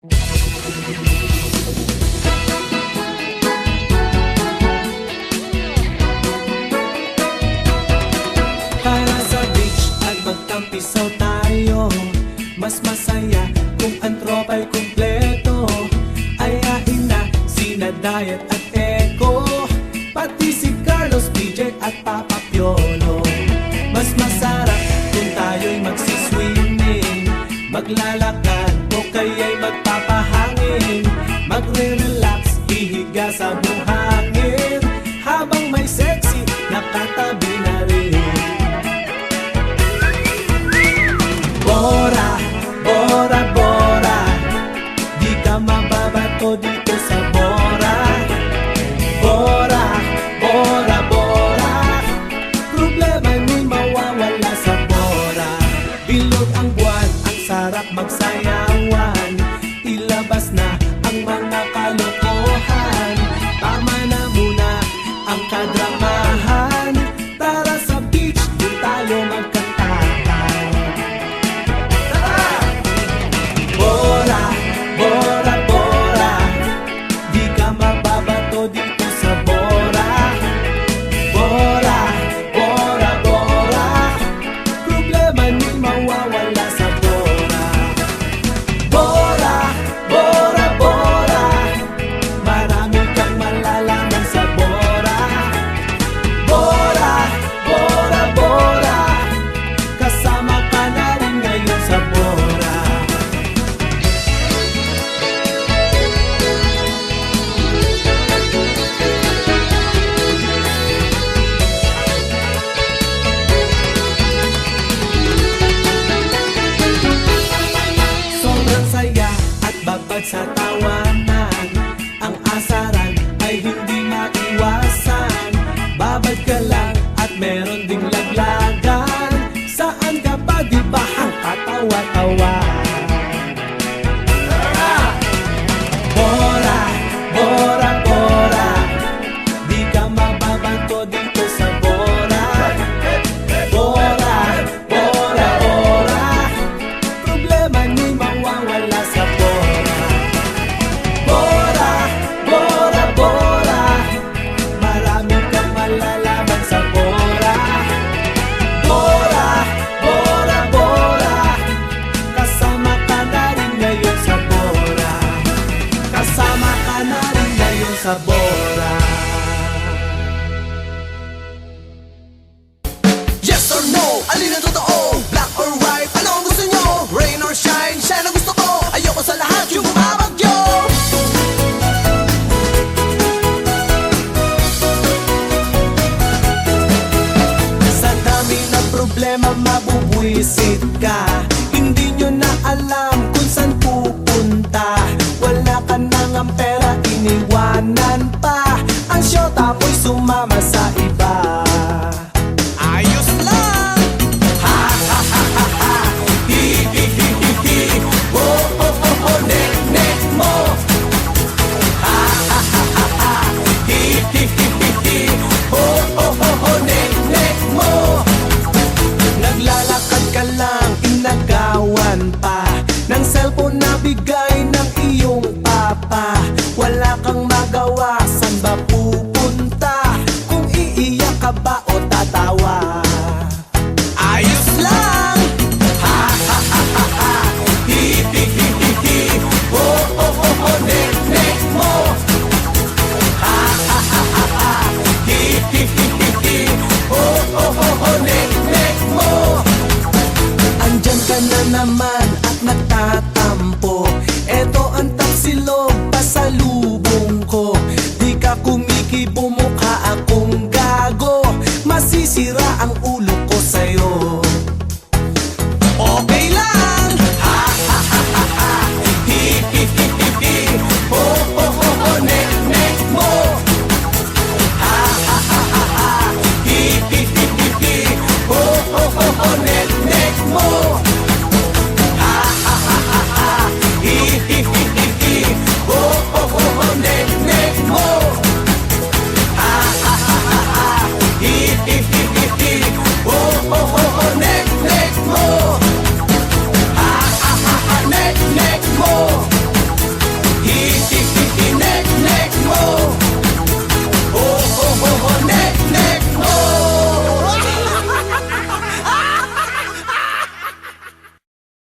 Tara sa beach at magtampisaw tayo. Mas masaya kung ang tropa'y kumpleto. Ayain na sina Diet at Echo, pati si Carlos, BJ at Papa Piolo. Mas masarap kung tayo'y magsiswimming, maglalakad o kaya'y magpapahangin, magre-relax, hihiga sa buhangin, habang may sexy nakatabi na rin. Bora, Bora, Bora, di ka mababato dito sa Bora. Bora, Bora, Bora, problema ni'y mawawala sa Bora. Bilog ang buwan, ang sarap magsayawan, ilabas na ang mga kalokohan. Tama na muna ang kadramahan, tara sa beach, doon tayo magkantahan. Bora, Bora, Bora, di ka mababato dito sa Bora. Bora, Bora, Bora, problema ni'y mawawala sa Bora. Bora, Bora, Bora, marami kang malalaman sa Bora. Bora, Bora, Bora, kasama ka na rin ngayon sa Bora. Sobrang saya at babad sa tawanan, ang asaran ay hindi maiwasan. Babad ka lang at meron ding laglagan, saan ka pa di ba ang katawa-tawa? Bora, Bora, Bora, di ka mababato dito sa Bora. Bora, Bora, Bora, problema ni'y mawawala sa Bora. Bora, Bora, Bora, marami kang malalaman sa Bora. Bora, Bora, Bora, kasama ka na rin ngayon sa Bora. Kasama ka na rin ngayon sa Bora. Yes or no? Alin ang totoo? Black or white? Ano ang gusto nyo? Rain or shine? Shine ang gusto ko. Ayoko sa lahat yung bumabagyo. Sa dami ng problema mabubwisit ka, hindi nyo na alam kung saan pupunta. Wala ka nang ang pera, iniwanan pa, ang syota mo'y sumama sa iba. Ayos lang! Ha ha ha ha ha, hi hi hi hi hi, oh oh oh oh, nek nek mo. Ha ha ha ha ha, hi hi hi hi hi, oh oh oh oh, nek nek mo. Naglalakad ka lang, inagawan pa ng cellphone na bigay